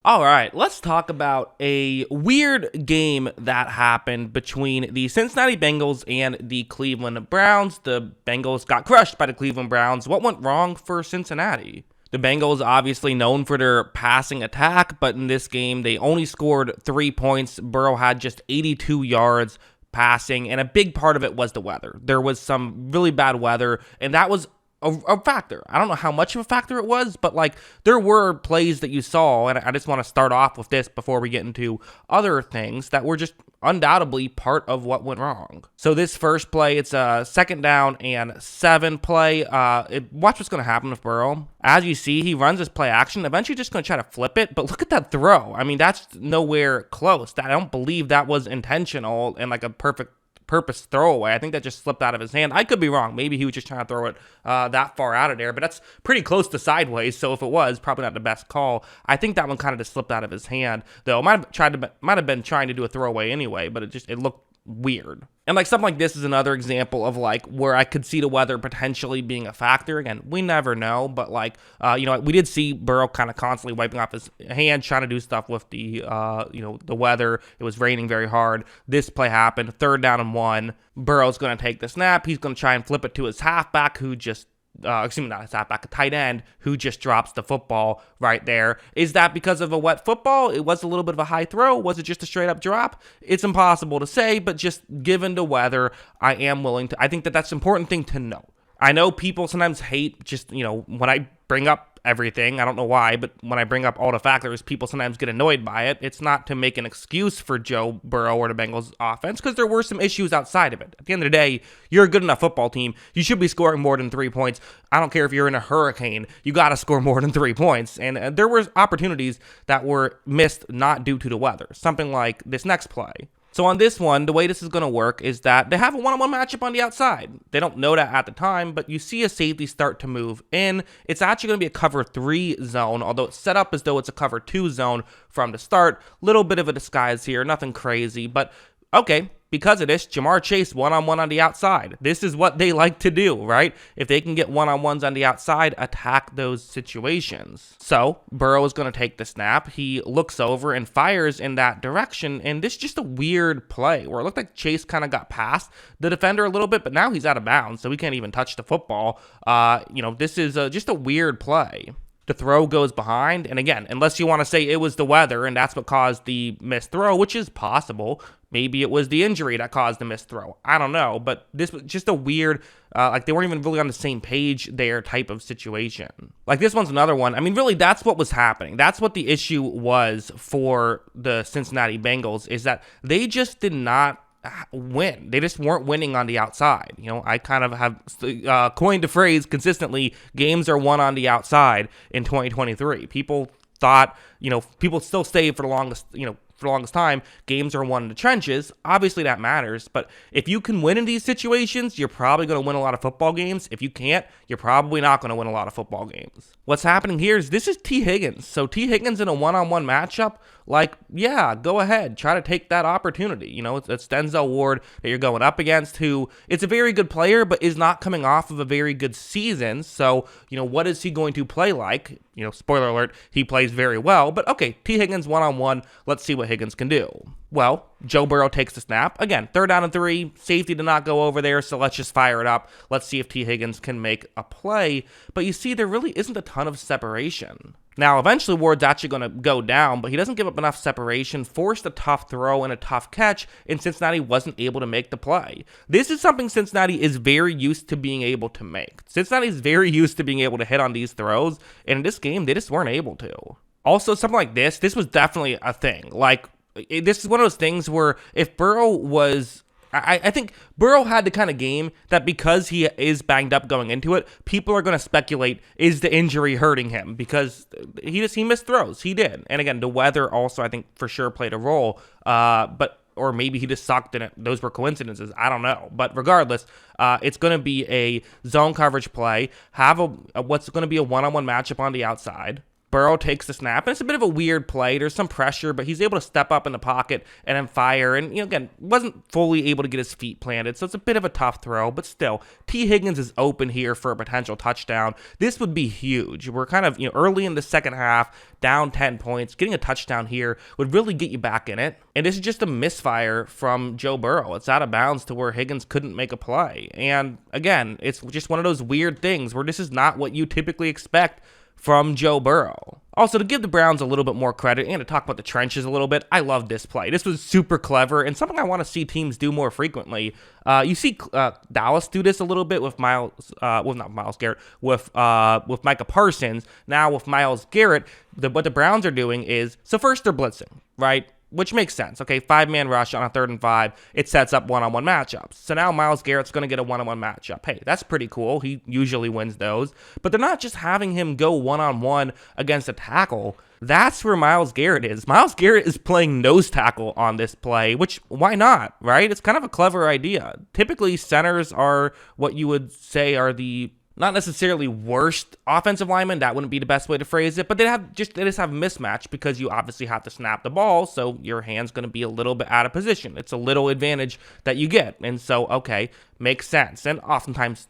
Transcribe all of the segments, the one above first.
All right, let's talk about a weird game that happened between the Cincinnati Bengals and the Cleveland Browns. The Bengals got crushed by the Cleveland Browns. What went wrong for Cincinnati? The Bengals obviously known for their passing attack, but in this game, they only scored 3 points. Burrow had just 82 yards passing, and a big part of it was the weather. There was some really bad weather, and that was a factor. I don't know how much of a factor it was, but there were plays that you saw, and I just want to start off with this before we get into other things that were just undoubtedly part of what went wrong. So this first play, it's a 2nd down and 7 play. Watch what's going to happen with Burrow. As you see, he runs this play action, eventually just going to try to flip it, but look at that throw. I mean, that's nowhere close. I don't believe that was intentional and like a perfect purpose throwaway. I think that just slipped out of his hand. I could be wrong. Maybe he was just trying to throw it that far out of there, but that's pretty close to sideways. So if it was, probably not the best call. I think that one kind of just slipped out of his hand, though. Might have been trying to do a throwaway anyway, but it looked weird. And something like this is another example of where I could see the weather potentially being a factor. Again, we never know, but we did see Burrow kind of constantly wiping off his hand, trying to do stuff with the the weather. It was raining very hard. This play happened, 3rd down and 1. Burrow's going to take the snap. He's going to try and flip it to his halfback, who just not his halfback, a tight end who just drops the football right there. Is that because of a wet football? It was a little bit of a high throw. Was it just a straight up drop? It's impossible to say, but just given the weather, I think that's an important thing to know. I know people sometimes hate just, when I bring up everything, I don't know why, but when I bring up all the factors, people sometimes get annoyed by it. It's not to make an excuse for Joe Burrow or the Bengals offense, because there were some issues outside of it. At the end of the day, you're a good enough football team. You should be scoring more than 3 points. I don't care if you're in a hurricane. You got to score more than 3 points. And there were opportunities that were missed not due to the weather. Something like this next play. So on this one, the way this is going to work is that they have a one-on-one matchup on the outside. They don't know that at the time, but you see a safety start to move in. It's actually going to be a cover 3 zone, although it's set up as though it's a cover 2 zone from the start. Little bit of a disguise here, nothing crazy, but okay. Because of this, Jamar Chase one-on-one on the outside. This is what they like to do, right? If they can get one-on-ones on the outside, attack those situations. So Burrow is going to take the snap. He looks over and fires in that direction, and this is just a weird play where it looked like Chase kind of got past the defender a little bit, but now he's out of bounds, so he can't even touch the football. This is just a weird play. The throw goes behind, and again, unless you want to say it was the weather and that's what caused the missed throw, which is possible. Maybe it was the injury that caused the missed throw. I don't know, but this was just a weird, they weren't even really on the same page there type of situation. This one's another one. I mean, really, that's what was happening. That's what the issue was for the Cincinnati Bengals, is that they just did not win. They just weren't winning on the outside. I kind of have coined the phrase consistently, games are won on the outside in 2023. People thought, people still say for the longest time, games are won in the trenches. Obviously that matters, but if you can win in these situations, you're probably going to win a lot of football games. If you can't, you're probably not going to win a lot of football games. What's happening here is this is T. Higgins. So T. Higgins in a one-on-one matchup, yeah, go ahead. Try to take that opportunity. It's Denzel Ward that you're going up against, who is a very good player, but is not coming off of a very good season. So, what is he going to play like? Spoiler alert, he plays very well. But okay, T. Higgins one-on-one. Let's see what Higgins can do. Well, Joe Burrow takes the snap. Again, 3rd down and 3. Safety did not go over there, so let's just fire it up. Let's see if T. Higgins can make a play. But you see, there really isn't a ton of separation. Now, eventually, Ward's actually going to go down, but he doesn't give up enough separation, forced a tough throw and a tough catch, and Cincinnati wasn't able to make the play. This is something Cincinnati is very used to being able to make. Cincinnati is very used to being able to hit on these throws, and in this game, they just weren't able to. Also, something like this was definitely a thing. This is one of those things where if Burrow was... I think Burrow had the kind of game that because he is banged up going into it, people are going to speculate, is the injury hurting him? Because he missed throws. He did. And again, the weather also, I think, for sure played a role. Or maybe he just sucked and those were coincidences. I don't know. But regardless, it's going to be a zone coverage play, have what's going to be a one-on-one matchup on the outside. Burrow takes the snap, and it's a bit of a weird play. There's some pressure, but he's able to step up in the pocket and then fire. And, again, wasn't fully able to get his feet planted, so it's a bit of a tough throw. But still, T. Higgins is open here for a potential touchdown. This would be huge. We're kind of, early in the second half, down 10 points. Getting a touchdown here would really get you back in it. And this is just a misfire from Joe Burrow. It's out of bounds to where Higgins couldn't make a play. And, again, it's just one of those weird things where this is not what you typically expect from Joe Burrow. Also, to give the Browns a little bit more credit and to talk about the trenches a little bit, I love this play. This was super clever and something I want to see teams do more frequently. You see Dallas do this a little bit with not Myles Garrett, with Micah Parsons. Now with Myles Garrett, what the Browns are doing is, so first they're blitzing, right? Which makes sense. Okay, 5-man rush on a 3rd and 5. It sets up one-on-one matchups. So now Myles Garrett's going to get a one-on-one matchup. Hey, that's pretty cool. He usually wins those. But they're not just having him go one-on-one against a tackle. That's where Myles Garrett is. Myles Garrett is playing nose tackle on this play, which, why not, right? It's kind of a clever idea. Typically, centers are what you would say are the not necessarily worst offensive linemen, that wouldn't be the best way to phrase it, but they just have mismatch because you obviously have to snap the ball, so your hand's going to be a little bit out of position. It's a little advantage that you get, and so, okay, makes sense. And oftentimes,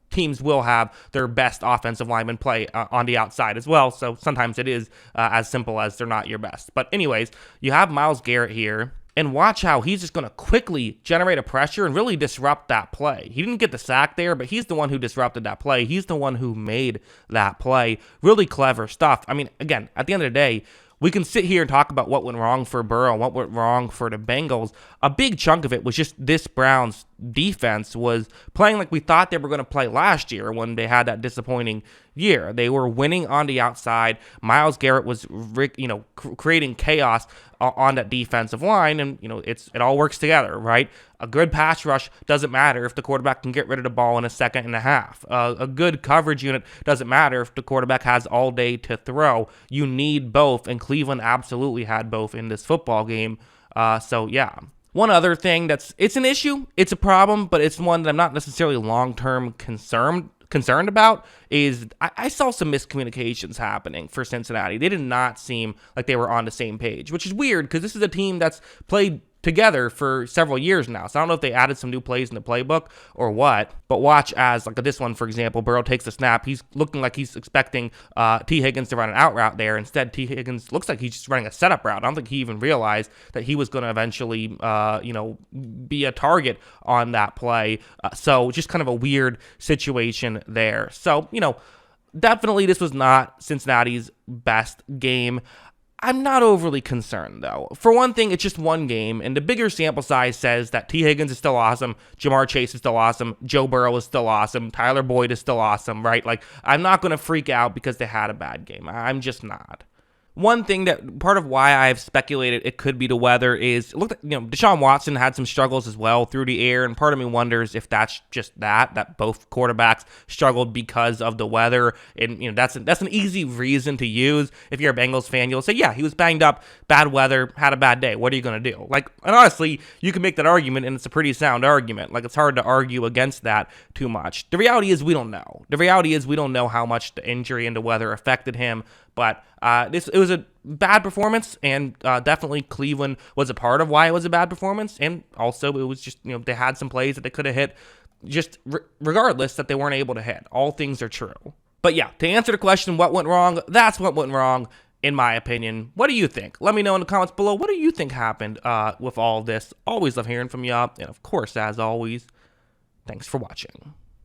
teams will have their best offensive linemen play on the outside as well, so sometimes it is as simple as they're not your best. But anyways, you have Myles Garrett here. And watch how he's just going to quickly generate a pressure and really disrupt that play. He didn't get the sack there, but he's the one who disrupted that play. He's the one who made that play. Really clever stuff. I mean, again, at the end of the day, we can sit here and talk about what went wrong for Burrow and what went wrong for the Bengals. A big chunk of it was just this Browns defense was playing like we thought they were going to play last year when they had that disappointing year. They were winning on the outside. Myles Garrett was, creating chaos on that defensive line, and it all works together, right? A good pass rush doesn't matter if the quarterback can get rid of the ball in a second and a half. A good coverage unit doesn't matter if the quarterback has all day to throw. You need both, and Cleveland absolutely had both in this football game. So yeah. One other thing it's an issue, it's a problem, but it's one that I'm not necessarily long-term concerned about is I saw some miscommunications happening for Cincinnati. They did not seem like they were on the same page, which is weird because this is a team that's played together for several years now. So I don't know if they added some new plays in the playbook or what, but watch as, like this one, for example, Burrow takes the snap. He's looking like he's expecting T. Higgins to run an out route there. Instead, T. Higgins looks like he's just running a setup route. I don't think he even realized that he was going to eventually, be a target on that play. So just kind of a weird situation there. So, definitely this was not Cincinnati's best game. I'm not overly concerned, though. For one thing, it's just one game, and the bigger sample size says that T. Higgins is still awesome, Jamar Chase is still awesome, Joe Burrow is still awesome, Tyler Boyd is still awesome, right? Like, I'm not going to freak out because they had a bad game. I'm just not. One thing that part of why I've speculated it could be the weather is it looked like, Deshaun Watson had some struggles as well through the air, and part of me wonders if that's just that both quarterbacks struggled because of the weather. And that's an easy reason to use. If you're a Bengals fan, you'll say, yeah, he was banged up, bad weather, had a bad day. What are you going to do? Like, and honestly, you can make that argument, and it's a pretty sound argument. Like, it's hard to argue against that too much. The reality is we don't know. The reality is we don't know how much the injury and the weather affected him. But it was a bad performance, and definitely Cleveland was a part of why it was a bad performance. And also it was just, they had some plays that they could have hit just regardless that they weren't able to hit. All things are true. But yeah, to answer the question, what went wrong? That's what went wrong, in my opinion. What do you think? Let me know in the comments below. What do you think happened with all of this? Always love hearing from you. And of course, as always, thanks for watching.